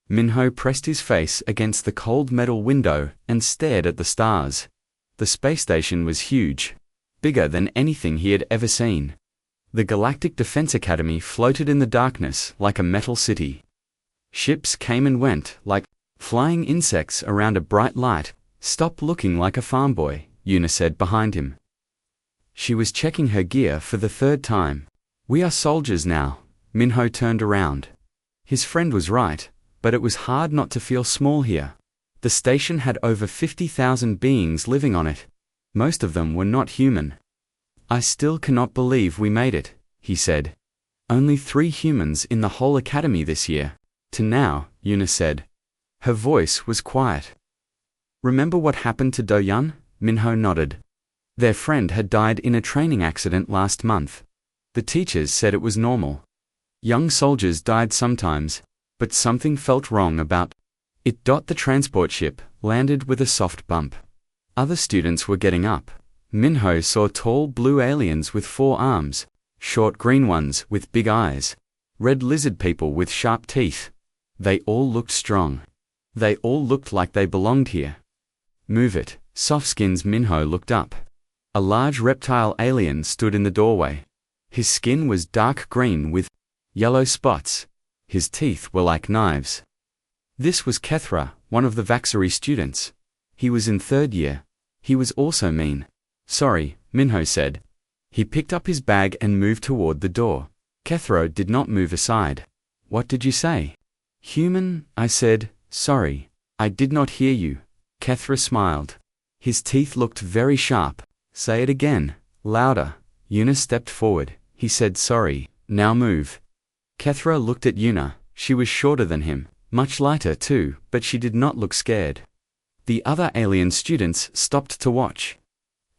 Minho pressed his face against the cold metal window and stared at the stars. The space station was huge, bigger than anything he had ever seen. The Galactic Defense Academy floated in the darkness like a metal city. Ships came and went like flying insects around a bright light. "Stop looking like a farm boy," Yuna said behind him. She was checking her gear for the third time. "We are soldiers now." Minho turned around. His friend was right, but it was hard not to feel small here. The station had over 50,000 beings living on it. Most of them were not human. "I still cannot believe we made it," he said. "Only 3 humans in the whole academy this year." "To now," Yuna said. Her voice was quiet. "Remember what happened to Do-yun?" Minho nodded. Their friend had died in a training accident last month. The teachers said it was normal. Young soldiers died sometimes, but something felt wrong about it. The transport ship landed with a soft bump. Other students were getting up. Minho saw tall blue aliens with 4 arms, short green ones with big eyes, red lizard people with sharp teeth. They all looked strong. They all looked like they belonged here. "Move it, Softskins." Minho looked up. A large reptile alien stood in the doorway. His skin was dark green with yellow spots. His teeth were like knives. This was Kethra, one of the Vaxari students. He was in 3rd year. He was also mean. "Sorry," Minho said. He picked up his bag and moved toward the door. Kethra did not move aside. "What did you say?" "Human," I said. "Sorry. I did not hear you." Kethra smiled. His teeth looked very sharp. "Say it again, louder." Yuna stepped forward. He said, "Sorry, now move." Kethra looked at Yuna. She was shorter than him, much lighter too, but she did not look scared. The other alien students stopped to watch.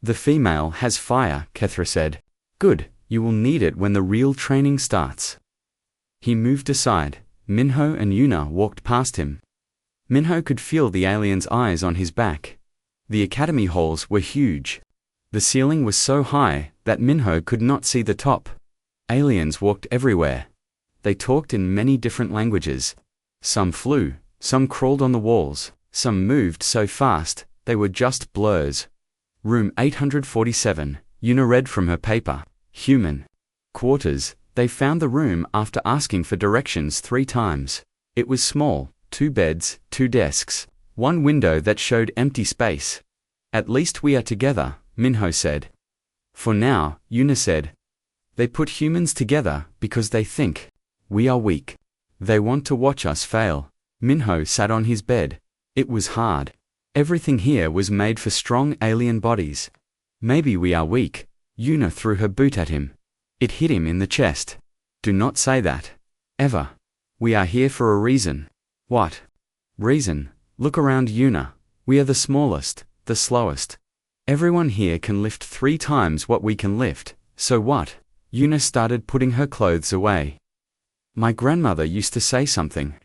"The female has fire," Kethra said. "Good, you will need it when the real training starts." He moved aside. Minho and Yuna walked past him. Minho could feel the alien's eyes on his back. The academy halls were huge. The ceiling was so high that Minho could not see the top. Aliens walked everywhere. They talked in many different languages. Some flew, some crawled on the walls, some moved so fast they were just blurs. "Room 847, Yuna read from her paper. "Human quarters." They found the room after asking for directions 3 times. It was small, 2 beds, 2 desks, 1 window that showed empty space. "At least we are together," Minho said. "For now," Yuna said. "They put humans together because they think we are weak. They want to watch us fail." Minho sat on his bed. It was hard. Everything here was made for strong alien bodies. "Maybe we are weak." Yuna threw her boot at him. It hit him in the chest. "Do not say that. Ever. We are here for a reason." "What reason?" "Look around, Yuna. We are the smallest, the slowest. Everyone here can lift 3 times what we can lift, so what?" Yuna started putting her clothes away. "My grandmother used to say something.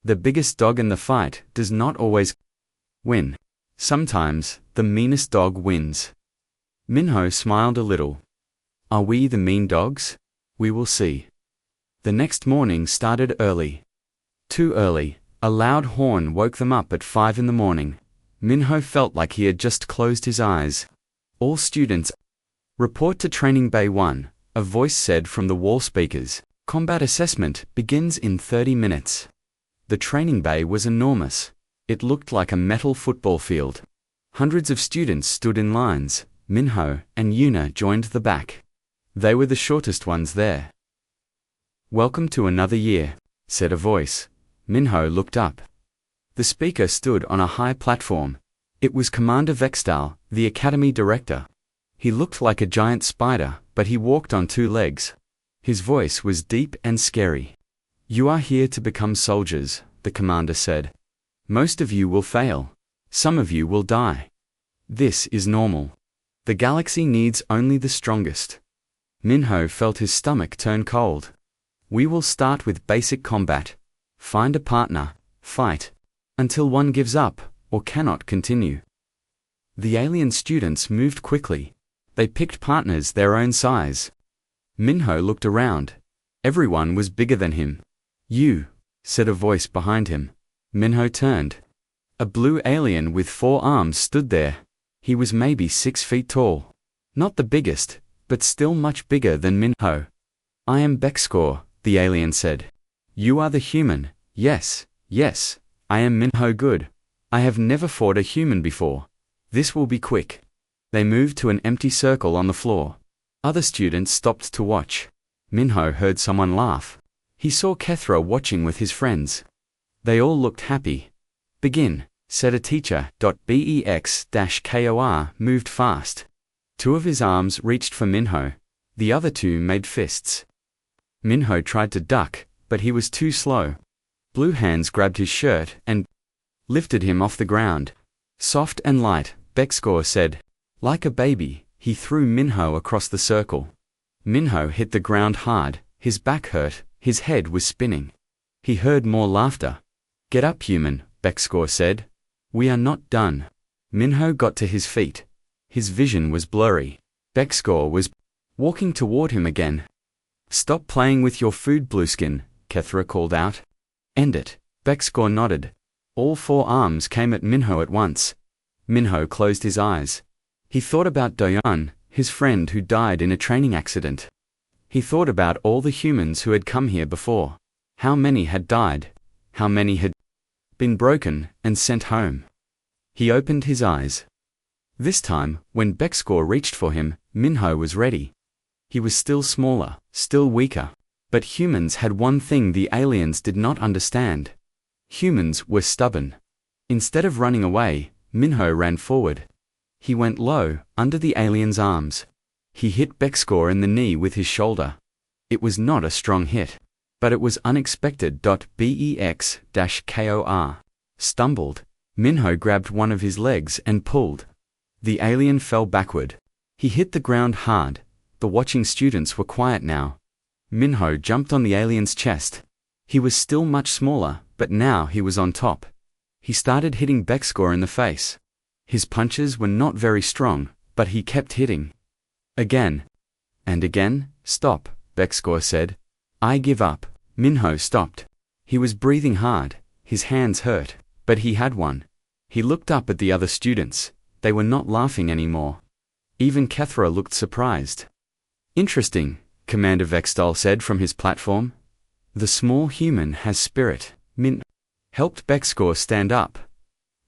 The biggest dog in the fight does not always win. Sometimes, the meanest dog wins." Minho smiled a little. "Are we the mean dogs? We will see." The next morning started early. Too early. A loud horn woke them up at 5 in the morning. Minho felt like he had just closed his eyes. "All students, report to Training Bay 1, a voice said from the wall speakers. "Combat assessment begins in 30 minutes. The training bay was enormous. It looked like a metal football field. Hundreds of students stood in lines. Minho and Yuna joined the back. They were the shortest ones there. "Welcome to another year," said a voice. Minho looked up. The speaker stood on a high platform. It was Commander Vextal, the academy director. He looked like a giant spider, but he walked on 2 legs. His voice was deep and scary. "You are here to become soldiers," the commander said. "Most of you will fail. Some of you will die. This is normal. The galaxy needs only the strongest." Minho felt his stomach turn cold. "We will start with basic combat. Find a partner, fight, until one gives up, or cannot continue." The alien students moved quickly. They picked partners their own size. Minho looked around. Everyone was bigger than him. "You said a voice behind him. Minho turned. A blue alien with 4 arms stood there. He was maybe 6 feet tall. Not the biggest, but still much bigger than Minho. I am Bexcore, the alien said. You are the human. Yes, yes, I am Minho Good. I have never fought a human before. This will be quick. They moved to an empty circle on the floor. Other students stopped to watch. Minho heard someone laugh. He saw Kethra watching with his friends. They all looked happy. Begin, said a teacher. Bex-Kor moved fast. 2 of his arms reached for Minho. The other 2 made fists. Minho tried to duck, but he was too slow. Blue hands grabbed his shirt and lifted him off the ground. Soft and light, Bexcore said. Like a baby, he threw Minho across the circle. Minho hit the ground hard, his back hurt, his head was spinning. He heard more laughter. Get up, human, Bexcore said. We are not done. Minho got to his feet. His vision was blurry. Bexcore was walking toward him again. Stop playing with your food, Blueskin, Kethra called out. End it. Bexcore nodded. All 4 arms came at Minho at once. Minho closed his eyes. He thought about Doyan, his friend who died in a training accident. He thought about all the humans who had come here before. How many had died? How many had been broken and sent home? He opened his eyes. This time, when Bexcore reached for him, Minho was ready. He was still smaller, still weaker. But humans had one thing the aliens did not understand. Humans were stubborn. Instead of running away, Minho ran forward. He went low, under the alien's arms. He hit Bexcore in the knee with his shoulder. It was not a strong hit, but it was unexpected. Bex-Kor stumbled. Minho grabbed one of his legs and pulled. The alien fell backward. He hit the ground hard. The watching students were quiet now. Minho jumped on the alien's chest. He was still much smaller, but now he was on top. He started hitting Bexcore in the face. His punches were not very strong, but he kept hitting. Again. And again. Stop, Bexcore said. I give up. Minho stopped. He was breathing hard. His hands hurt, but he had one. He looked up at the other students. They were not laughing anymore. Even Kethra looked surprised. Interesting, Commander Vexdal said from his platform. The small human has spirit. Min helped Bexcore stand up.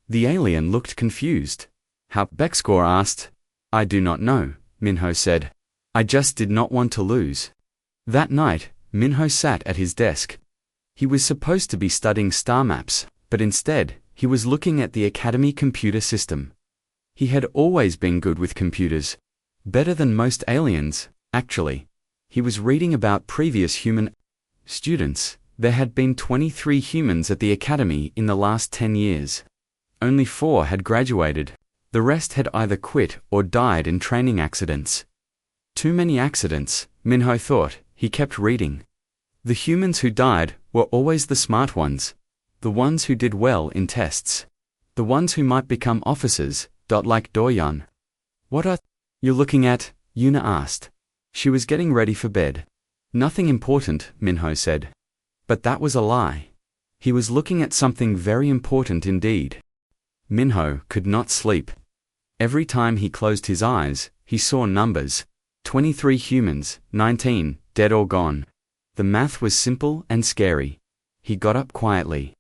The alien looked confused. How? Bexcore asked. I do not know, Minho said. I just did not want to lose. That night, Minho sat at his desk. He was supposed to be studying star maps, but instead, he was looking at the Academy computer system. He had always been good with computers. Better than most aliens, actually. He was reading about previous human students. There had been 23 humans at the Academy in the last 10 years. Only 4 had graduated. The rest had either quit or died in training accidents. Too many accidents, Minho thought. He kept reading. The humans who died were always the smart ones. The ones who did well in tests. The ones who might become officers, like Doyan. What are you looking at? Yuna asked. She was getting ready for bed. Nothing important, Minho said. But that was a lie. He was looking at something very important indeed. Minho could not sleep. Every time he closed his eyes, he saw numbers. 23 humans, 19, dead or gone. The math was simple and scary. He got up quietly.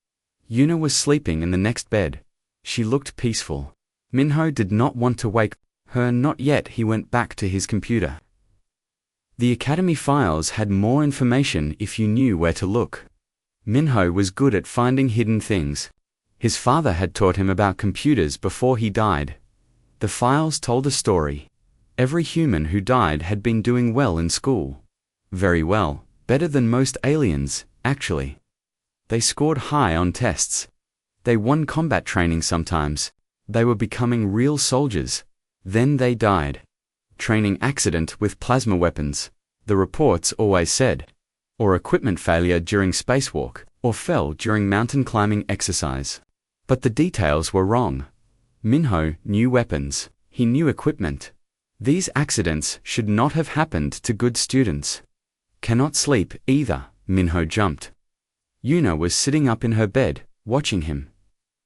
Yuna was sleeping in the next bed. She looked peaceful. Minho did not want to wake her, not yet. He went back to his computer. The Academy files had more information if you knew where to look. Minho was good at finding hidden things. His father had taught him about computers before he died. The files told a story. Every human who died had been doing well in school. Very well, better than most aliens, actually. They scored high on tests. They won combat training sometimes. They were becoming real soldiers. Then they died. Training accident with plasma weapons, the reports always said. Or equipment failure during spacewalk, or fell during mountain climbing exercise. But the details were wrong. Minho knew weapons. He knew equipment. These accidents should not have happened to good students. Cannot sleep either, Minho jumped. Yuna was sitting up in her bed, watching him.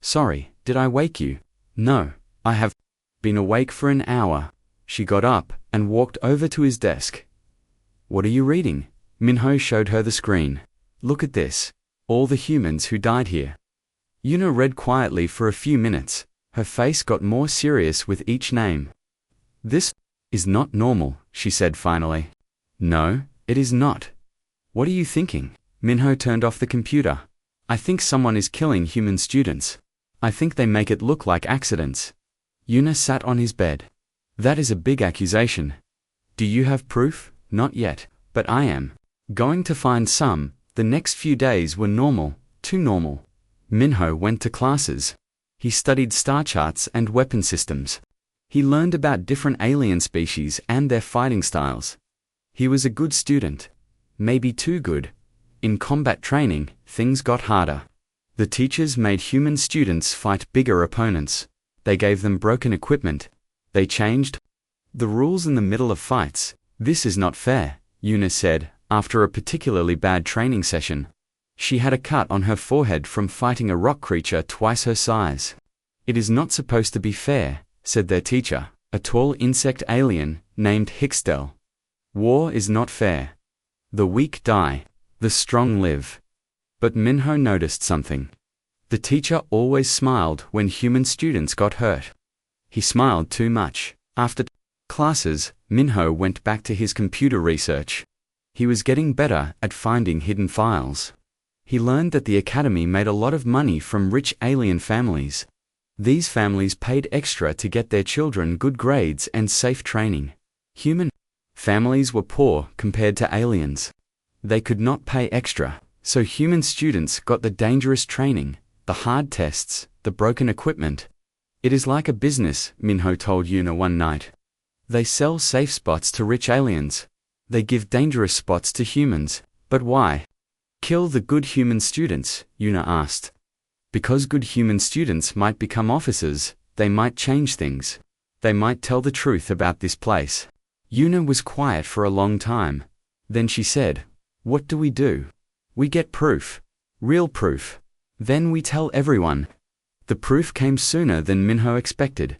Sorry, did I wake you? No, I have been awake for an hour. She got up and walked over to his desk. What are you reading? Minho showed her the screen. Look at this. All the humans who died here. Yuna read quietly for a few minutes. Her face got more serious with each name. This is not normal, she said finally. No, it is not. What are you thinking? Minho turned off the computer. I think someone is killing human students. I think they make it look like accidents. Yuna sat on his bed. That is a big accusation. Do you have proof? Not yet, but I am going to find some. The next few days were normal, too normal. Minho went to classes. He studied star charts and weapon systems. He learned about different alien species and their fighting styles. He was a good student. Maybe too good. In combat training, things got harder. The teachers made human students fight bigger opponents. They gave them broken equipment. They changed the rules in the middle of fights. This is not fair, Yuna said, after a particularly bad training session. She had a cut on her forehead from fighting a rock creature twice her size. It is not supposed to be fair, said their teacher, a tall insect alien named Hixtel. War is not fair. The weak die. The strong live. But Minho noticed something. The teacher always smiled when human students got hurt. He smiled too much. After classes, Minho went back to his computer research. He was getting better at finding hidden files. He learned that the academy made a lot of money from rich alien families. These families paid extra to get their children good grades and safe training. Human families were poor compared to aliens. They could not pay extra, so human students got the dangerous training, the hard tests, the broken equipment. It is like a business, Minho told Yuna one night. They sell safe spots to rich aliens. They give dangerous spots to humans. But why? Kill the good human students, Yuna asked. Because good human students might become officers, they might change things. They might tell the truth about this place. Yuna was quiet for a long time. Then she said, what do? We get proof. Real proof. Then we tell everyone. The proof came sooner than Minho expected.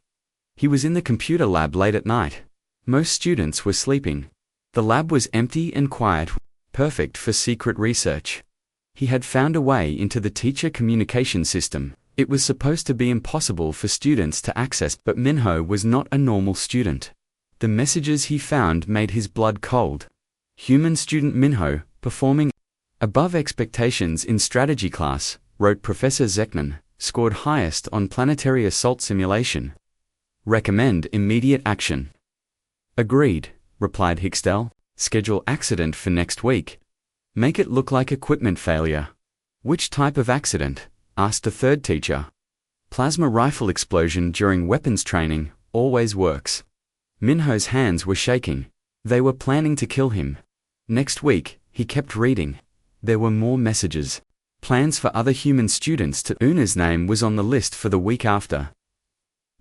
He was in the computer lab late at night. Most students were sleeping. The lab was empty and quiet, perfect for secret research. He had found a way into the teacher communication system. It was supposed to be impossible for students to access, but Minho was not a normal student. The messages he found made his blood cold. Human student Minho, performing above expectations in strategy class, wrote Professor Zekman, scored highest on planetary assault simulation. Recommend immediate action. Agreed, replied Hixtel. Schedule accident for next week. Make it look like equipment failure. Which type of accident? Asked a third teacher. Plasma rifle explosion during weapons training always works. Minho's hands were shaking. They were planning to kill him. Next week, he kept reading. There were more messages. Plans for other human students to Una's name was on the list for the week after.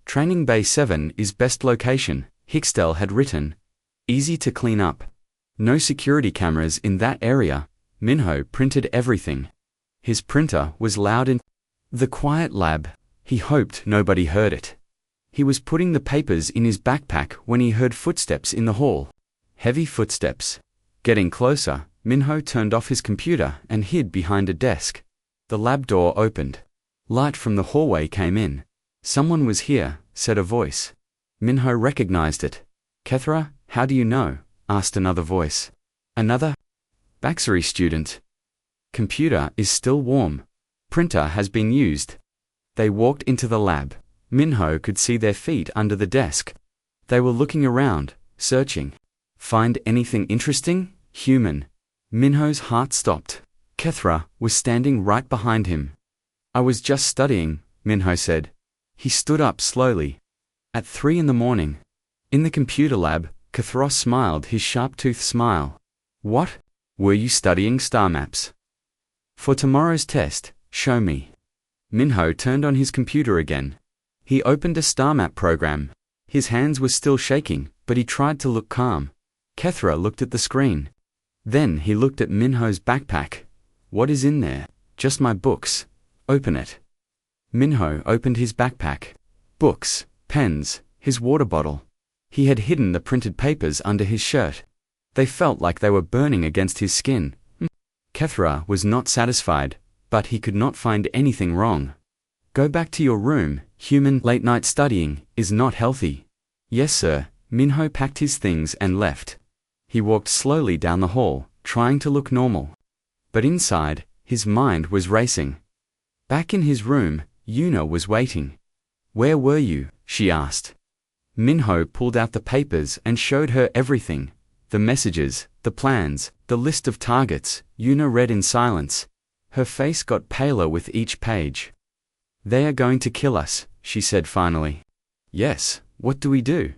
Training Bay 7 is best location, Hixtel had written. Easy to clean up. No security cameras in that area. Minho printed everything. His printer was loud in the quiet lab. He hoped nobody heard it. He was putting the papers in his backpack when he heard footsteps in the hall. Heavy footsteps. Getting closer, Minho turned off his computer and hid behind a desk. The lab door opened. Light from the hallway came in. Someone was here, said a voice. Minho recognized it. Kethra, how do you know? Asked another voice. Another? Baxari student. Computer is still warm. Printer has been used. They walked into the lab. Minho could see their feet under the desk. They were looking around, searching. Find anything interesting? Human. Minho's heart stopped. Kethra was standing right behind him. I was just studying, Minho said. He stood up slowly. At 3 a.m. In the computer lab, Kethra smiled his sharp-toothed smile. What? Were you studying star maps? For tomorrow's test, show me. Minho turned on his computer again. He opened a star map program. His hands were still shaking, but he tried to look calm. Kethra looked at the screen. Then he looked at Minho's backpack. What is in there? Just my books. Open it. Minho opened his backpack. Books, pens, his water bottle. He had hidden the printed papers under his shirt. They felt like they were burning against his skin. Kethra was not satisfied, but he could not find anything wrong. Go back to your room, human. Late night studying is not healthy. Yes, sir. Minho packed his things and left. He walked slowly down the hall, trying to look normal. But inside, his mind was racing. Back in his room, Yuna was waiting. Where were you? She asked. Minho pulled out the papers and showed her everything. The messages, the plans, the list of targets. Yuna read in silence. Her face got paler with each page. They are going to kill us, she said finally. Yes, what do we do?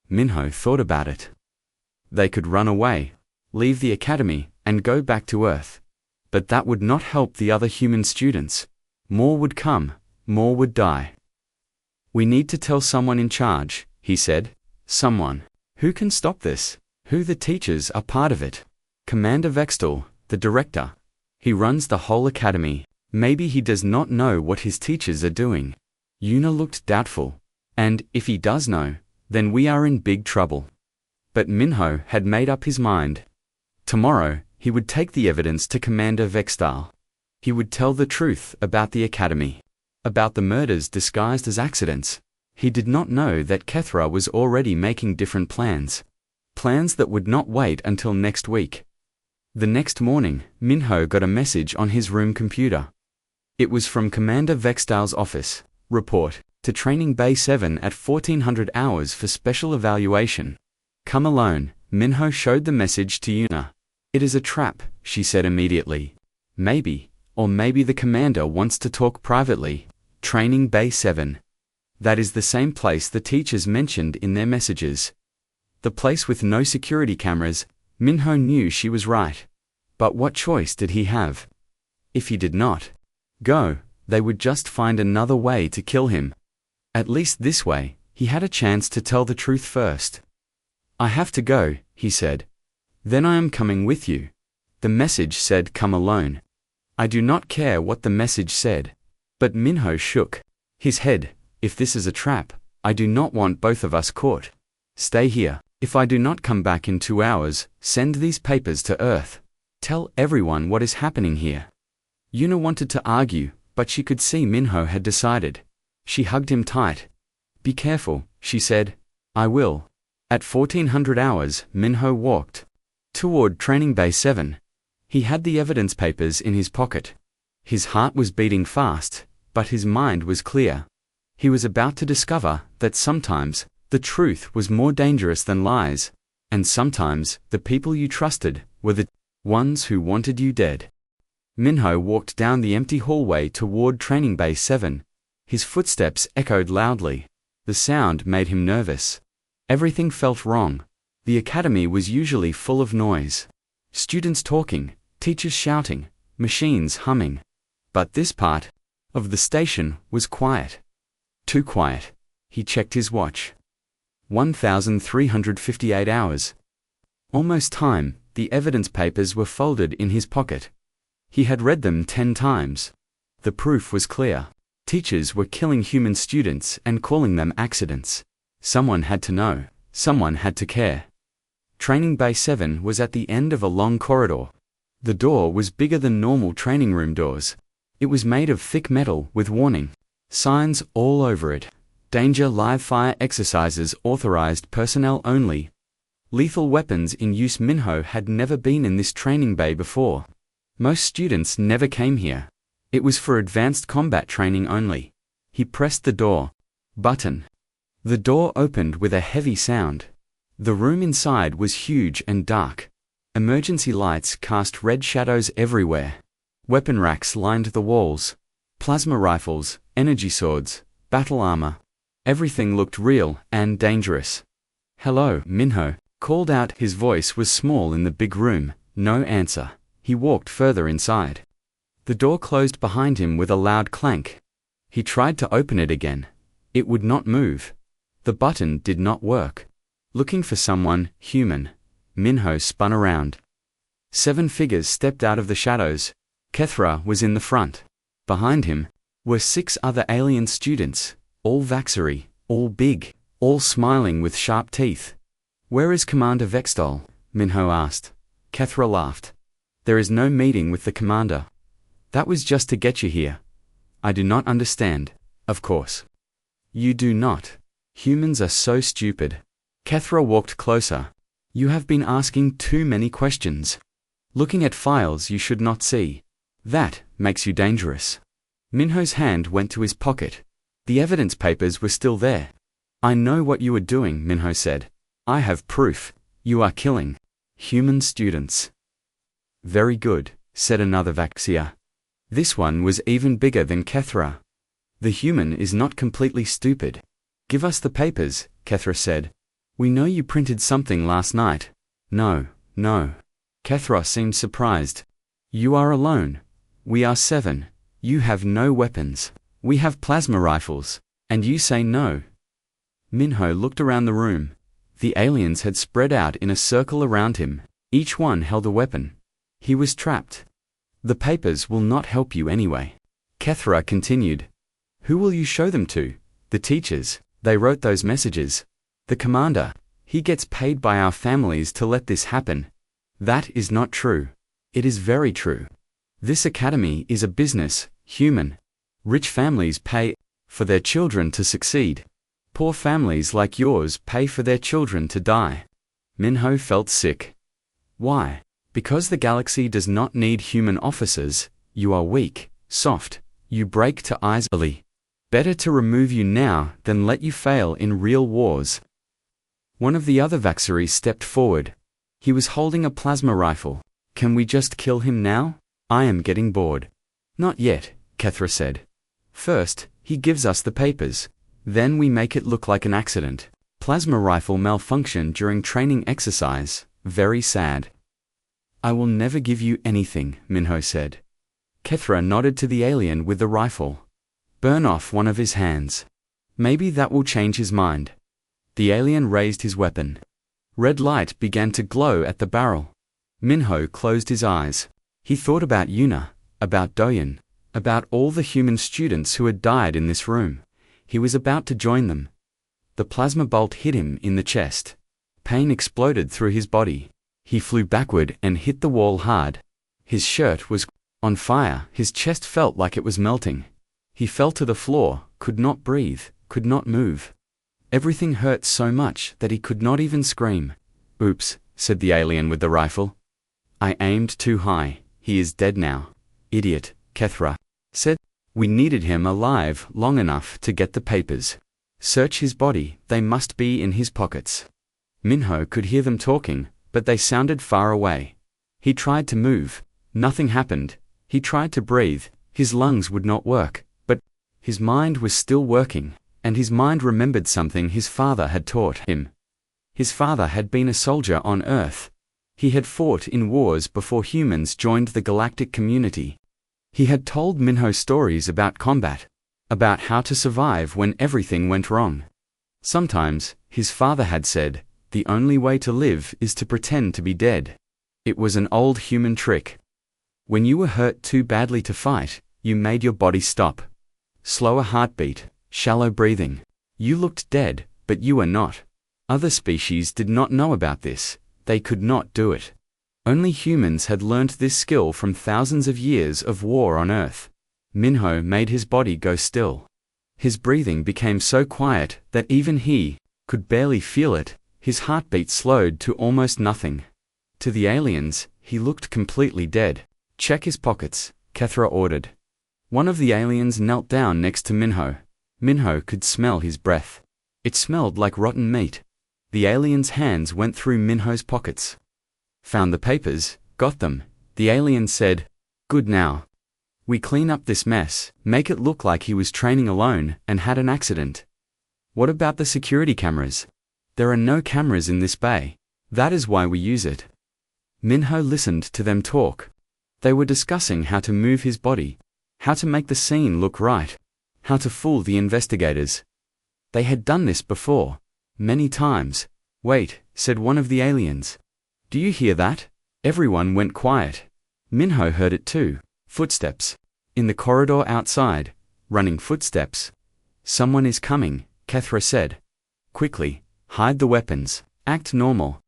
Minho thought about it. They could run away, leave the academy, and go back to Earth. But that would not help the other human students. More would come, more would die. We need to tell someone in charge, he said. Someone. Who can stop this? Who? The teachers are part of it. Commander Vextal, the director. He runs the whole academy. Maybe he does not know what his teachers are doing. Yuna looked doubtful. And if he does know, then we are in big trouble. But Minho had made up his mind. Tomorrow, he would take the evidence to Commander Vextal. He would tell the truth about the academy, about the murders disguised as accidents. He did not know that Kethra was already making different plans. Plans that would not wait until next week. The next morning, Minho got a message on his room computer. It was from Commander Vextal's office. Report to Training Bay 7 at 1400 hours for special evaluation. Come alone. Minho showed the message to Yuna. It is a trap, she said immediately. Maybe, or maybe the commander wants to talk privately. Training Bay 7. That is the same place the teachers mentioned in their messages. The place with no security cameras. Minho knew she was right. But what choice did he have? If he did not go, they would just find another way to kill him. At least this way, he had a chance to tell the truth first. I have to go, he said. Then I am coming with you. The message said come alone. I do not care what the message said. But Minho shook his head. If this is a trap, I do not want both of us caught. Stay here. If I do not come back in 2 hours, send these papers to Earth. Tell everyone what is happening here. Yuna wanted to argue, but she could see Minho had decided. She hugged him tight. Be careful, she said. I will. At 1400 hours, Minho walked toward Training Bay 7. He had the evidence papers in his pocket. His heart was beating fast, but his mind was clear. He was about to discover that sometimes the truth was more dangerous than lies, and sometimes the people you trusted were the ones who wanted you dead. Minho walked down the empty hallway toward Training Bay 7. His footsteps echoed loudly. The sound made him nervous. Everything felt wrong. The academy was usually full of noise. Students talking, teachers shouting, machines humming. But this part of the station was quiet. Too quiet. He checked his watch. 1358 hours. Almost time. The evidence papers were folded in his pocket. He had read them 10 times. The proof was clear. Teachers were killing human students and calling them accidents. Someone had to know. Someone had to care. Training Bay 7 was at the end of a long corridor. The door was bigger than normal training room doors. It was made of thick metal with warning signs all over it. Danger, live fire exercises authorized personnel only. Lethal weapons in use. Minho had never been in this training bay before. Most students never came here. It was for advanced combat training only. He pressed the door button. The door opened with a heavy sound. The room inside was huge and dark. Emergency lights cast red shadows everywhere. Weapon racks lined the walls. Plasma rifles, energy swords, battle armor. Everything looked real and dangerous. Hello, Minho called out. His voice was small in the big room. No answer. He walked further inside. The door closed behind him with a loud clank. He tried to open it again. It would not move. The button did not work. Looking for someone human, Minho spun around. 7 figures stepped out of the shadows. Kethra was in the front. Behind him were 6 other alien students, all Vaxery, all big, all smiling with sharp teeth. "Where is Commander Vextol?" Minho asked. Kethra laughed. "There is no meeting with the commander. That was just to get you here." "I do not understand." "Of course. You do not. Humans are so stupid." Kethra walked closer. "You have been asking too many questions. Looking at files you should not see. That makes you dangerous." Minho's hand went to his pocket. The evidence papers were still there. "I know what you are doing," Minho said. "I have proof. You are killing human students." "Very good," said another Vaxia. This one was even bigger than Kethra. "The human is not completely stupid." "Give us the papers," Kethra said. "We know you printed something last night." No. Kethra seemed surprised. "You are alone. We are 7. You have no weapons. We have plasma rifles. And you say no." Minho looked around the room. The aliens had spread out in a circle around him. Each one held a weapon. He was trapped. "The papers will not help you anyway." Kethra continued. "Who will you show them to?" "The teachers. They wrote those messages." "The commander. He gets paid by our families to let this happen." "That is not true." "It is very true. This academy is a business, human. Rich families pay for their children to succeed. Poor families like yours pay for their children to die." Minho felt sick. "Why?" "Because the galaxy does not need human officers. You are weak, soft. You break to easily. Better to remove you now than let you fail in real wars." One of the other Vaxeries stepped forward. He was holding a plasma rifle. "Can we just kill him now? I am getting bored." "Not yet," Kethra said. "First, he gives us the papers. Then we make it look like an accident. Plasma rifle malfunction during training exercise. Very sad." "I will never give you anything," Minho said. Kethra nodded to the alien with the rifle. "Burn off one of his hands. Maybe that will change his mind." The alien raised his weapon. Red light began to glow at the barrel. Minho closed his eyes. He thought about Yuna, about Doyen, about all the human students who had died in this room. He was about to join them. The plasma bolt hit him in the chest. Pain exploded through his body. He flew backward and hit the wall hard. His shirt was on fire. His chest felt like it was melting. He fell to the floor, could not breathe, could not move. Everything hurt so much that he could not even scream. "Oops," said the alien with the rifle. "I aimed too high. He is dead now." "Idiot," Kethra said. "We needed him alive long enough to get the papers. Search his body, they must be in his pockets." Minho could hear them talking, but they sounded far away. He tried to move. Nothing happened. He tried to breathe. His lungs would not work, but his mind was still working, and his mind remembered something his father had taught him. His father had been a soldier on Earth. He had fought in wars before humans joined the galactic community. He had told Minho stories about combat, about how to survive when everything went wrong. Sometimes, his father had said, the only way to live is to pretend to be dead. It was an old human trick. When you were hurt too badly to fight, you made your body stop. Slower heartbeat, shallow breathing. You looked dead, but you were not. Other species did not know about this. They could not do it. Only humans had learnt this skill from thousands of years of war on Earth. Minho made his body go still. His breathing became so quiet that even he could barely feel it. His heartbeat slowed to almost nothing. To the aliens, he looked completely dead. "Check his pockets," Kethra ordered. One of the aliens knelt down next to Minho. Minho could smell his breath. It smelled like rotten meat. The alien's hands went through Minho's pockets. "Found the papers, got them," the alien said. "Good now. We clean up this mess, make it look like he was training alone and had an accident." "What about the security cameras?" "There are no cameras in this bay. That is why we use it." Minho listened to them talk. They were discussing how to move his body, how to make the scene look right, how to fool the investigators. They had done this before, many times. "Wait," said one of the aliens. "Do you hear that?" Everyone went quiet. Minho heard it too. Footsteps. In the corridor outside. Running footsteps. Someone is coming, Kethra said. Quickly, hide the weapons. Act normal.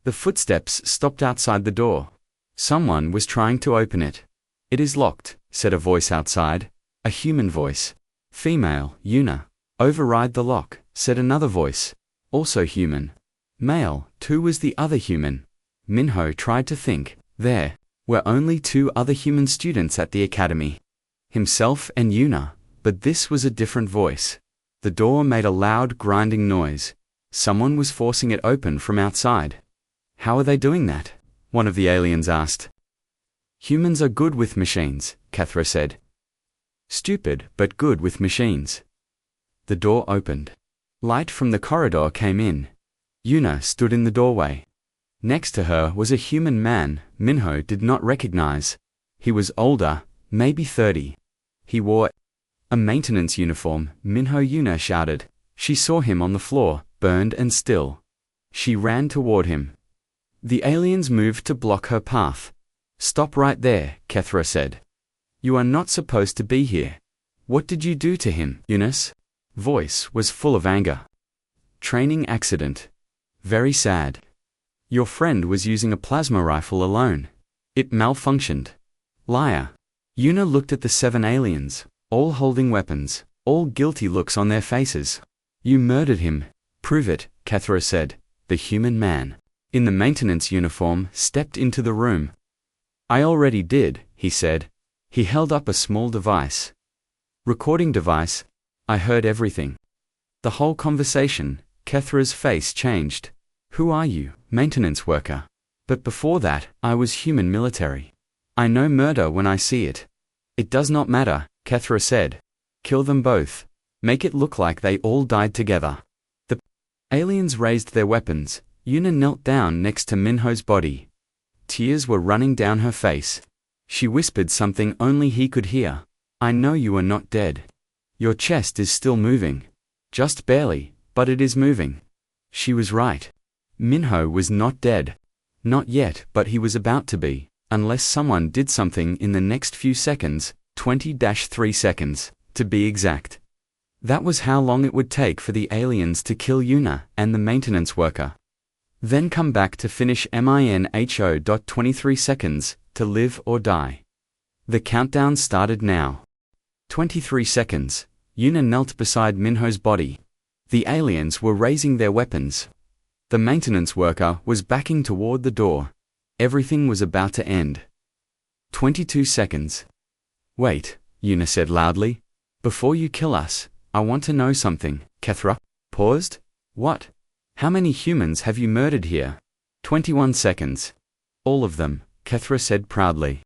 The footsteps stopped outside the door. Someone was trying to open it. It is locked, said a voice outside. A human voice. Female, Yuna. Override the lock, said another voice. Also human. Male, who was the other human? Minho tried to think. There were only two other human students at the academy. Himself and Yuna, but this was a different voice. The door made a loud grinding noise. Someone was forcing it open from outside. How are they doing that? One of the aliens asked. Humans are good with machines, Kethra said. Stupid, but good with machines. The door opened. Light from the corridor came in. Yuna stood in the doorway. Next to her was a human man Minho did not recognize. He was older, maybe 30. He wore a maintenance uniform. Minho Yuna shouted. She saw him on the floor, burned and still. She ran toward him. The aliens moved to block her path. Stop right there, Kethra said. You are not supposed to be here. What did you do to him? Yuna's voice was full of anger. Training accident. Very sad. Your friend was using a plasma rifle alone. It malfunctioned. Liar. Yuna looked at the 7 aliens, all holding weapons, all guilty looks on their faces. You murdered him. Prove it, Kethra said. The human man, in the maintenance uniform, stepped into the room. I already did, he said. He held up a small device. Recording device. I heard everything. The whole conversation. Kethra's face changed. Who are you? Maintenance worker. But before that, I was human military. I know murder when I see it. It does not matter, Kethra said. Kill them both. Make it look like they all died together. The aliens raised their weapons. Yuna knelt down next to Minho's body. Tears were running down her face. She whispered something only he could hear. I know you are not dead. Your chest is still moving. Just barely, but it is moving. She was right. Minho was not dead. Not yet, but he was about to be, unless someone did something in the next few seconds, 20-3 seconds, to be exact. That was how long it would take for the aliens to kill Yuna and the maintenance worker. Then come back to finish Minho. 23 seconds, to live or die. The countdown started now. 23 seconds. Yuna knelt beside Minho's body. The aliens were raising their weapons. The maintenance worker was backing toward the door. Everything was about to end. 22 seconds. Wait, Yuna said loudly. Before you kill us, I want to know something. Kethra paused. What? How many humans have you murdered here? 21 seconds. All of them, Kethra said proudly.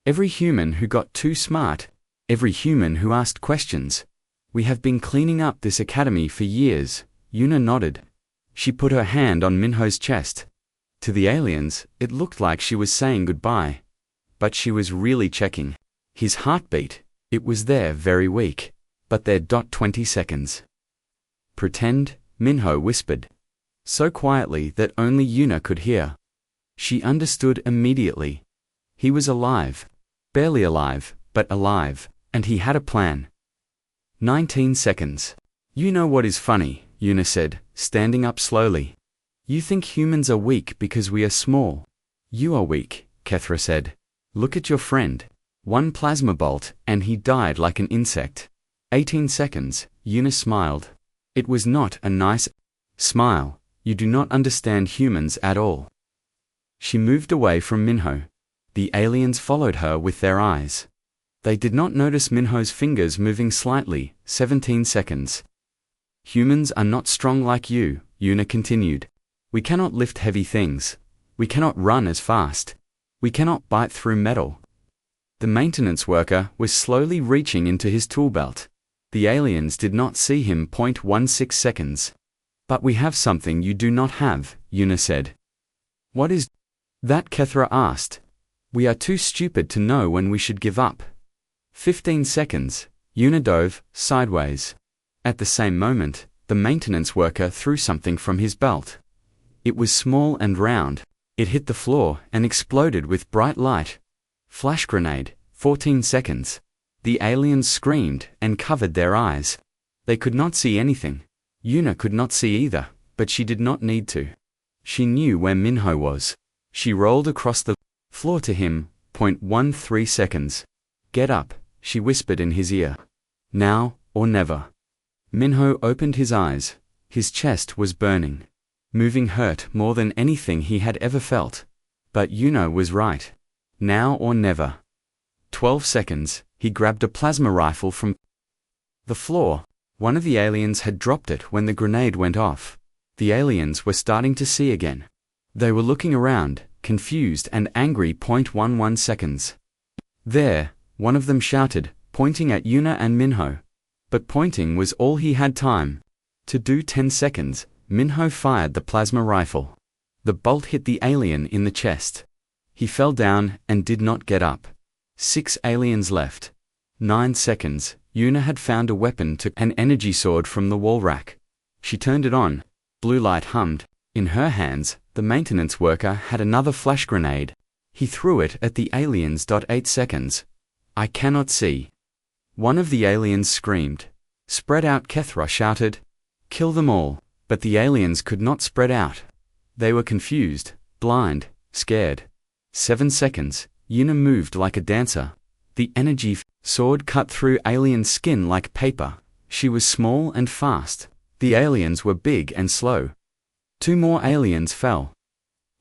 Every human who got too smart. Every human who asked questions. We have been cleaning up this academy for years. Yuna nodded. She put her hand on Minho's chest. To the aliens, it looked like she was saying goodbye. But she was really checking. His heartbeat, it was there very weak. But there. 20 seconds. Pretend, Minho whispered. So quietly that only Yuna could hear. She understood immediately. He was alive. Barely alive, but alive, and he had a plan. 19 seconds. You know what is funny, Yuna said, standing up slowly. You think humans are weak because we are small. You are weak, Kethra said. Look at your friend. One plasma bolt, and he died like an insect. 18 seconds, Yuna smiled. It was not a nice smile. You do not understand humans at all. She moved away from Minho. The aliens followed her with their eyes. They did not notice Minho's fingers moving slightly. 17 seconds. Humans are not strong like you, Yuna continued. We cannot lift heavy things. We cannot run as fast. We cannot bite through metal. The maintenance worker was slowly reaching into his tool belt. The aliens did not see him. 0.16 seconds. But we have something you do not have, Yuna said. What is that? Kethra asked. We are too stupid to know when we should give up. 15 seconds. Yuna dove sideways. At the same moment, the maintenance worker threw something from his belt. It was small and round. It hit the floor and exploded with bright light. Flash grenade. 14 seconds. The aliens screamed and covered their eyes. They could not see anything. Yuna could not see either, but she did not need to. She knew where Minho was. She rolled across the floor to him. 0.13 seconds. Get up, she whispered in his ear. Now or never. Minho opened his eyes. His chest was burning. Moving hurt more than anything he had ever felt. But Yuna was right. Now or never. 12 seconds. He grabbed a plasma rifle from the floor. One of the aliens had dropped it when the grenade went off. The aliens were starting to see again. They were looking around, confused and angry. 11 seconds. There, one of them shouted, pointing at Yuna and Minho. But pointing was all he had time to do. 10 seconds. Minho fired the plasma rifle. The bolt hit the alien in the chest. He fell down and did not get up. 6 aliens left. 9 seconds. Yuna had found a weapon, took an energy sword from the wall rack. She turned it on. Blue light hummed. In her hands, the maintenance worker had another flash grenade. He threw it at the aliens. 8 seconds. I cannot see. One of the aliens screamed. Spread out, Kethra shouted. Kill them all. But the aliens could not spread out. They were confused, blind, scared. 7 seconds. Yuna moved like a dancer. The energy sword cut through alien skin like paper. She was small and fast. The aliens were big and slow. 2 more aliens fell.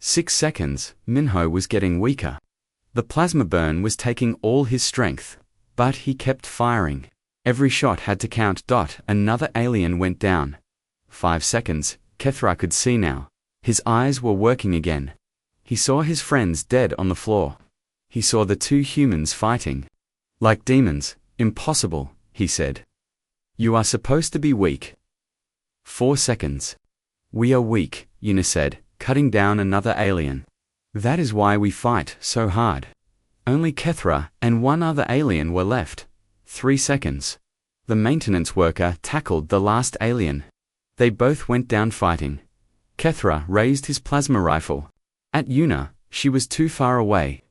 6 seconds. Minho was getting weaker. The plasma burn was taking all his strength. But he kept firing. Every shot had to count. Another alien went down. 5 seconds. Kethra could see now. His eyes were working again. He saw his friends dead on the floor. He saw the 2 humans fighting. Like demons. Impossible, he said. You are supposed to be weak. 4 seconds. We are weak, Yuna said, cutting down another alien. That is why we fight so hard. Only Kethra and 1 other alien were left. 3 seconds. The maintenance worker tackled the last alien. They both went down fighting. Kethra raised his plasma rifle. At Yuna, she was too far away.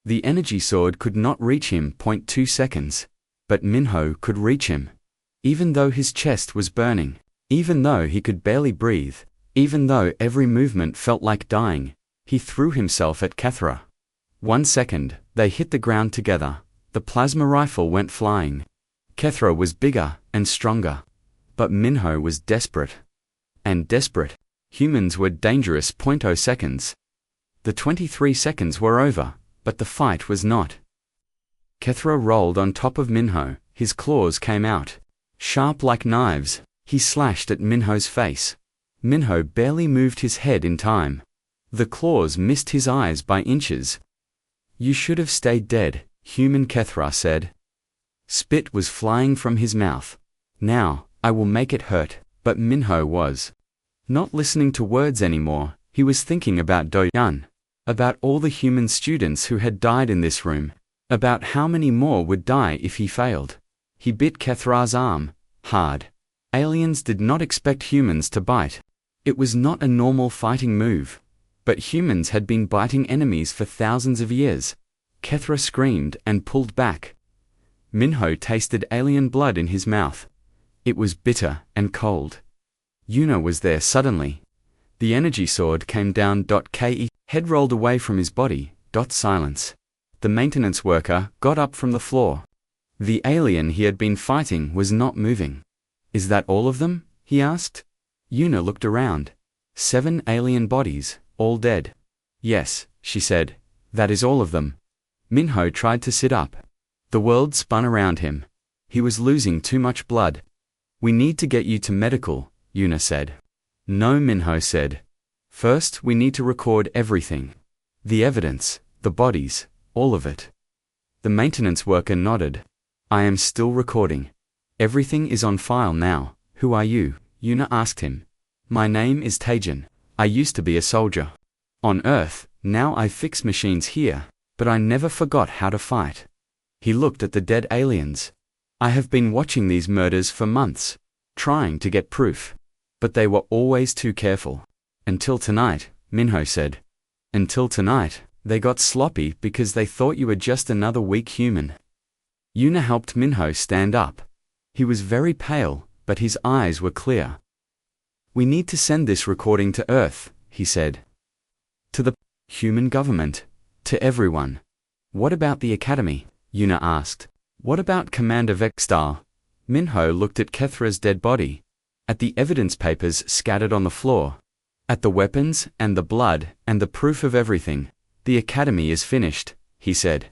The energy sword could not reach him. 2 seconds. But Minho could reach him. Even though his chest was burning. Even though he could barely breathe. Even though every movement felt like dying. He threw himself at Kethra. 1 second. They hit the ground together. The plasma rifle went flying. Kethra was bigger and stronger. But Minho was desperate. And desperate. Humans were dangerous. 0 seconds. The 23 seconds were over, but the fight was not. Kethra rolled on top of Minho. His claws came out. Sharp like knives. He slashed at Minho's face. Minho barely moved his head in time. The claws missed his eyes by inches. You should have stayed dead, human, Kethra said. Spit was flying from his mouth. Now, I will make it hurt. But Minho was not listening to words anymore. He was thinking about Do-Yun. About all the human students who had died in this room. About how many more would die if he failed. He bit Kethra's arm, hard. Aliens did not expect humans to bite. It was not a normal fighting move. But humans had been biting enemies for thousands of years. Kethra screamed and pulled back. Minho tasted alien blood in his mouth. It was bitter and cold. Yuna was there suddenly. The energy sword came down. Ke head rolled away from his body. Silence. The maintenance worker got up from the floor. The alien he had been fighting was not moving. Is that all of them? He asked. Yuna looked around. 7 alien bodies, all dead. Yes, she said. That is all of them. Minho tried to sit up. The world spun around him. He was losing too much blood. We need to get you to medical, Yuna said. No, Minho said. First, we need to record everything. The evidence, the bodies, all of it. The maintenance worker nodded. I am still recording. Everything is on file now. Who are you? Yuna asked him. My name is Taejin. I used to be a soldier. On Earth, now I fix machines here, but I never forgot how to fight. He looked at the dead aliens. I have been watching these murders for months, trying to get proof. But they were always too careful. Until tonight, Minho said. Until tonight, They got sloppy because they thought you were just another weak human. Yuna helped Minho stand up. He was very pale, but his eyes were clear. We need to send this recording to Earth, he said. To the human government. To everyone. What about the Academy? Yuna asked. What about Commander Vextal? Minho looked at Kethra's dead body. At the evidence papers scattered on the floor. At the weapons, and the blood, and the proof of everything. The Academy is finished, he said.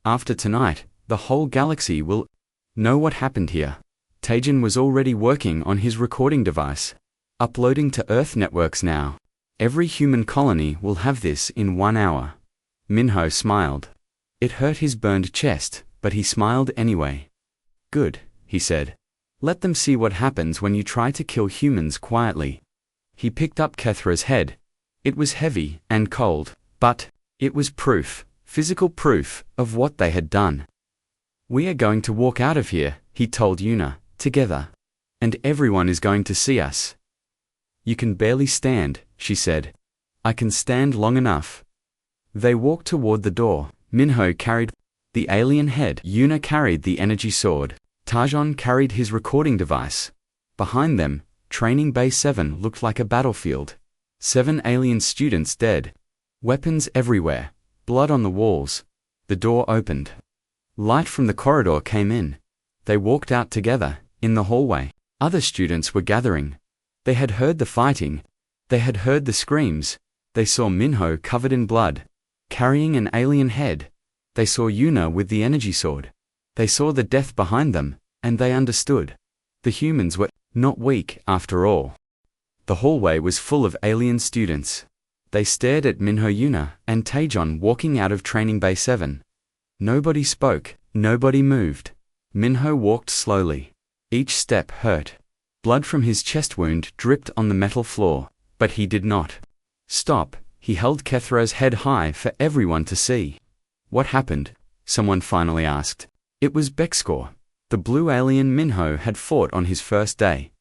After tonight, the whole galaxy will know what happened here. Taejin was already working on his recording device. Uploading to Earth networks now. Every human colony will have this in 1 hour. Minho smiled. It hurt his burned chest, but he smiled anyway. Good, he said. Let them see what happens when you try to kill humans quietly. He picked up Kethra's head. It was heavy and cold, but it was proof, physical proof, of what they had done. We are going to walk out of here, he told Yuna, together. And everyone is going to see us. You can barely stand, she said. I can stand long enough. They walked toward the door. Minho carried the alien head. Yuna carried the energy sword. Taejon carried his recording device. Behind them, Training Bay 7 looked like a battlefield. 7 alien students dead. Weapons everywhere. Blood on the walls. The door opened. Light from the corridor came in. They walked out together, in the hallway. Other students were gathering. They had heard the fighting. They had heard the screams. They saw Minho covered in blood, carrying an alien head. They saw Yuna with the energy sword. They saw the death behind them, and they understood. The humans were not weak, after all. The hallway was full of alien students. They stared at Minho, Yuna, and Taejon walking out of Training Bay 7. Nobody spoke, nobody moved. Minho walked slowly. Each step hurt. Blood from his chest wound dripped on the metal floor, but he did not stop. He held Kethra's head high for everyone to see. What happened? Someone finally asked. It was Bexcor. The blue alien Minho had fought on his first day.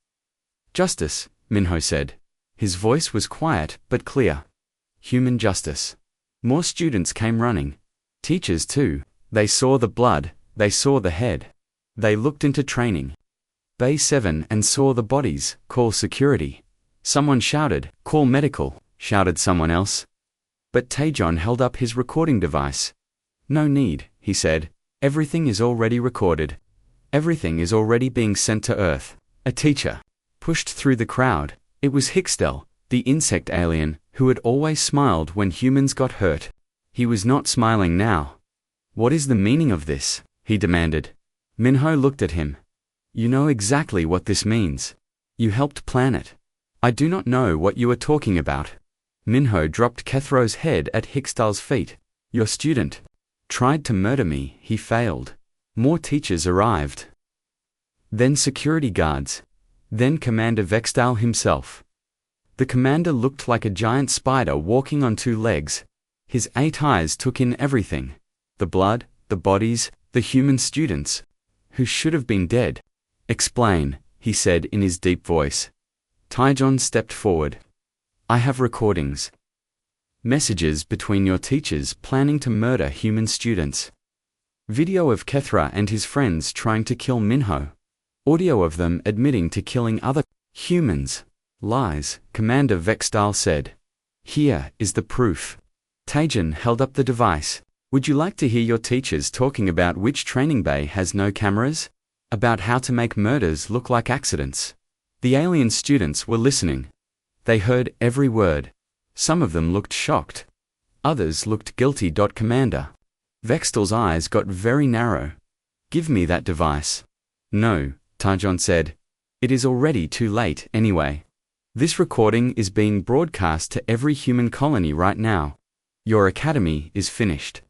Justice, Minho said. His voice was quiet but clear. Human justice. More students came running. Teachers too. They saw the blood, they saw the head. They looked into Training Bay 7 and saw the bodies. Call security. Someone shouted. Call medical, shouted someone else. But Taejon held up his recording device. No need, he said. Everything is already recorded. Everything is already being sent to Earth. A teacher pushed through the crowd. It was Hixtel, the insect alien, who had always smiled when humans got hurt. He was not smiling now. What is the meaning of this? He demanded. Minho looked at him. You know exactly what this means. You helped plan it. I do not know what you are talking about. Minho dropped Kethro's head at Hixtel's feet. Your student tried to murder me, he failed. More teachers arrived. Then security guards. Then Commander Vextal himself. The commander looked like a giant spider walking on 2 legs. His 8 eyes took in everything. The blood, the bodies, the human students. Who should have been dead. Explain, he said in his deep voice. Taejon stepped forward. I have recordings. Messages between your teachers planning to murder human students. Video of Kethra and his friends trying to kill Minho. Audio of them admitting to killing other humans. Lies, Commander Vextal said. Here is the proof. Taejon held up the device. Would you like to hear your teachers talking about which training bay has no cameras? About how to make murders look like accidents? The alien students were listening. They heard every word. Some of them looked shocked. Others looked guilty. Commander Vextal's eyes got very narrow. Give me that device. No, Taejon said. It is already too late anyway. This recording is being broadcast to every human colony right now. Your academy is finished.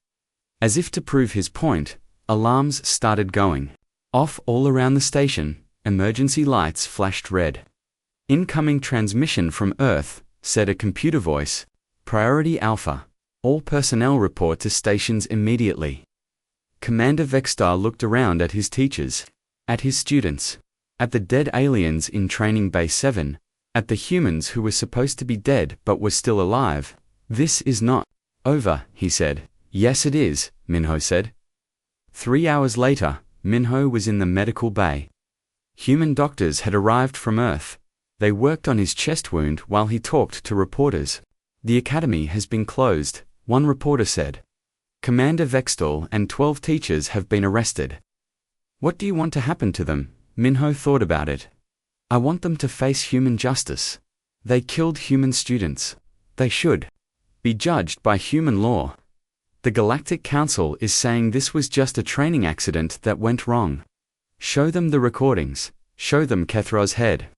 As if to prove his point, alarms started going off all around the station. Emergency lights flashed red. Incoming transmission from Earth, said a computer voice. Priority Alpha. All personnel report to stations immediately. Commander Vextal looked around at his teachers, at his students, at the dead aliens in Training Bay 7, at the humans who were supposed to be dead but were still alive. This is not Over, he said. Yes it is, Minho said. 3 hours later, Minho was in the medical bay. Human doctors had arrived from Earth. They worked on his chest wound while he talked to reporters. The academy has been closed, one reporter said. Commander Vextal and 12 teachers have been arrested. What do you want to happen to them? Minho thought about it. I want them to face human justice. They killed human students. They should be judged by human law. The Galactic Council is saying this was just a training accident that went wrong. Show them the recordings. Show them Kethra's head.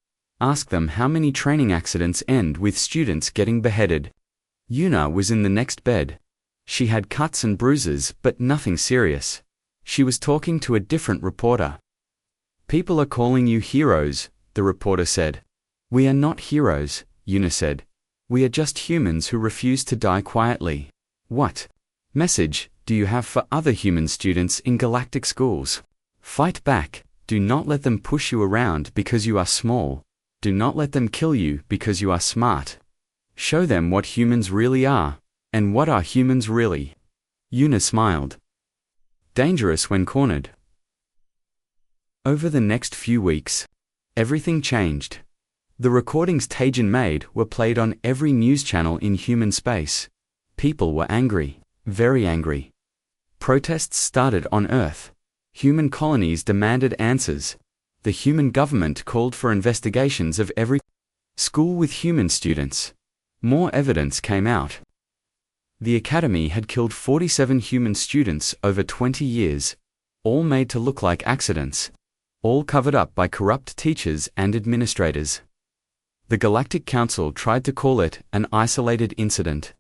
Ask them how many training accidents end with students getting beheaded. Yuna was in the next bed. She had cuts and bruises, but nothing serious. She was talking to a different reporter. People are calling you heroes, the reporter said. We are not heroes, Yuna said. We are just humans who refuse to die quietly. What message do you have for other human students in galactic schools? Fight back. Do not let them push you around because you are small. Do not let them kill you because you are smart. Show them what humans really are. And what are humans really? Yuna smiled. Dangerous when cornered. Over the next few weeks, everything changed. The recordings Tejan made were played on every news channel in human space. People were angry, very angry. Protests started on Earth. Human colonies demanded answers. The human government called for investigations of every school with human students. More evidence came out. The academy had killed 47 human students over 20 years, all made to look like accidents, all covered up by corrupt teachers and administrators. The Galactic Council tried to call it an isolated incident.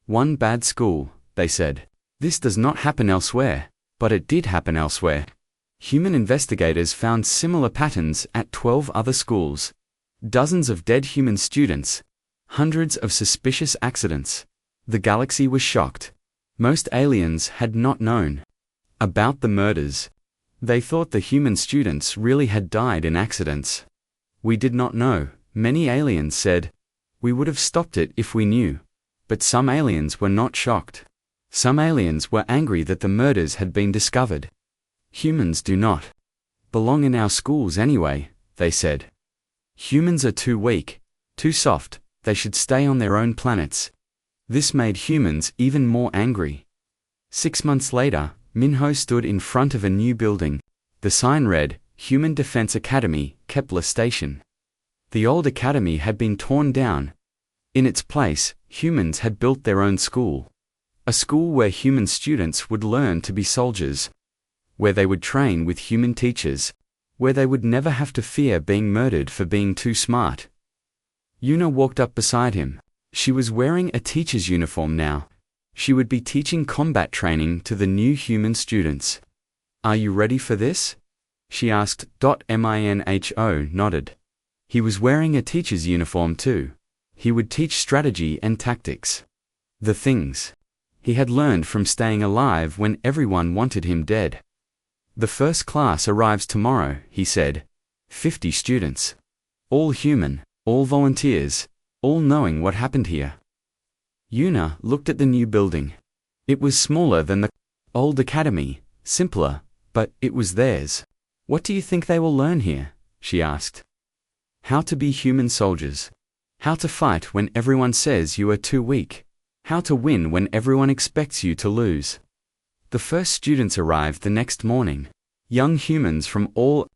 One bad school, they said. This does not happen elsewhere, but it did happen elsewhere. Human investigators found similar patterns at 12 other schools. Dozens of dead human students, hundreds of suspicious accidents. The galaxy was shocked. Most aliens had not known about the murders. They thought the human students really had died in accidents. We did not know, many aliens said. We would have stopped it if we knew. But some aliens were not shocked. Some aliens were angry that the murders had been discovered. Humans do not belong in our schools anyway, they said. Humans are too weak, too soft, they should stay on their own planets. This made humans even more angry. 6 months later, Minho stood in front of a new building. The sign read, Human Defense Academy, Kepler Station. The old academy had been torn down. In its place, humans had built their own school. A school where human students would learn to be soldiers. Where they would train with human teachers. Where they would never have to fear being murdered for being too smart. Yuna walked up beside him. She was wearing a teacher's uniform now. She would be teaching combat training to the new human students. Are you ready for this? She asked. Minho nodded. He was wearing a teacher's uniform too. He would teach strategy and tactics. The things he had learned from staying alive when everyone wanted him dead. The first class arrives tomorrow, he said. 50 students. All human, all volunteers. All knowing what happened here. Yuna looked at the new building. It was smaller than the old academy, simpler, but it was theirs. What do you think they will learn here? She asked. How to be human soldiers. How to fight when everyone says you are too weak. How to win when everyone expects you to lose. The first students arrived the next morning. Young humans from all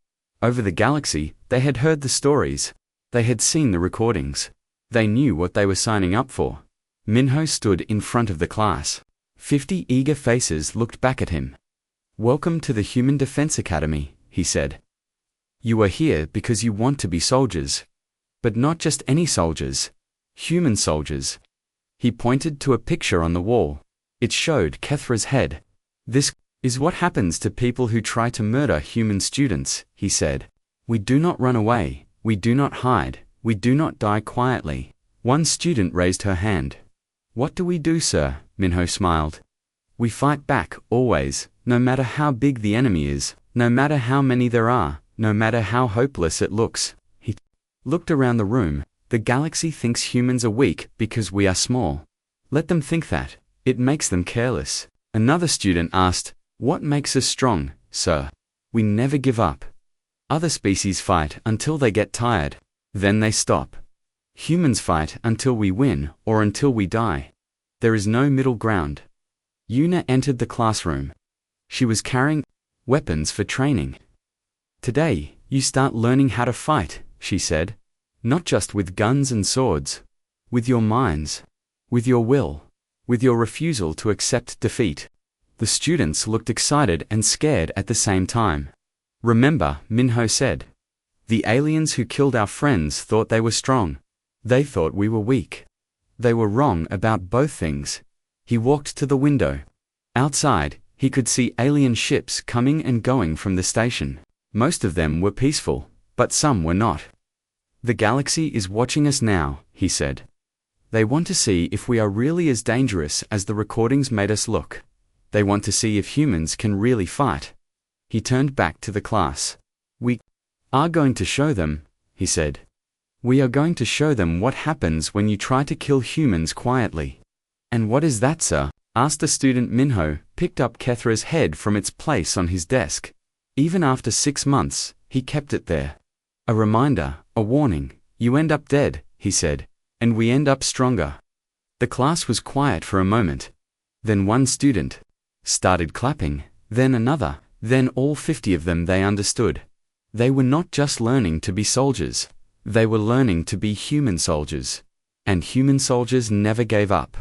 over the galaxy. They had heard the stories. They had seen the recordings. They knew what they were signing up for. Minho stood in front of the class. 50 eager faces looked back at him. Welcome to the Human Defense Academy, he said. You are here because you want to be soldiers. But not just any soldiers. Human soldiers. He pointed to a picture on the wall. It showed Kethra's head. This is what happens to people who try to murder human students, he said. We do not run away. We do not hide. We do not die quietly. One student raised her hand. What do we do, sir? Minho smiled. We fight back, always, no matter how big the enemy is, no matter how many there are, no matter how hopeless it looks. He looked around the room. The galaxy thinks humans are weak because we are small. Let them think that. It makes them careless. Another student asked, "What makes us strong, sir?" "We never give up. Other species fight until they get tired. Then they stop. Humans fight until we win or until we die. There is no middle ground." Yuna entered the classroom. She was carrying weapons for training. "Today, you start learning how to fight," she said. "Not just with guns and swords. With your minds. With your will. With your refusal to accept defeat." The students looked excited and scared at the same time. "Remember," Minho said. "The aliens who killed our friends thought they were strong. They thought we were weak. They were wrong about both things." He walked to the window. Outside, he could see alien ships coming and going from the station. Most of them were peaceful, but some were not. "The galaxy is watching us now," he said. "They want to see if we are really as dangerous as the recordings made us look. They want to see if humans can really fight." He turned back to the class. "We are going to show them," he said. "We are going to show them what happens when you try to kill humans quietly." "And what is that, sir?" asked a student. Minho picked up Kethra's head from its place on his desk. Even after 6 months, he kept it there. "A reminder, a warning. You end up dead," he said, "and we end up stronger." The class was quiet for a moment. Then one student started clapping, then another, then all 50 of them. They understood. They were not just learning to be soldiers. They were learning to be human soldiers. And human soldiers never gave up.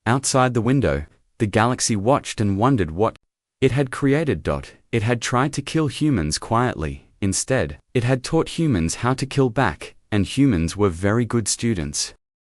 Outside the window, the galaxy watched and wondered what it had created. It had tried to kill humans quietly. Instead, it had taught humans how to kill back, and humans were very good students.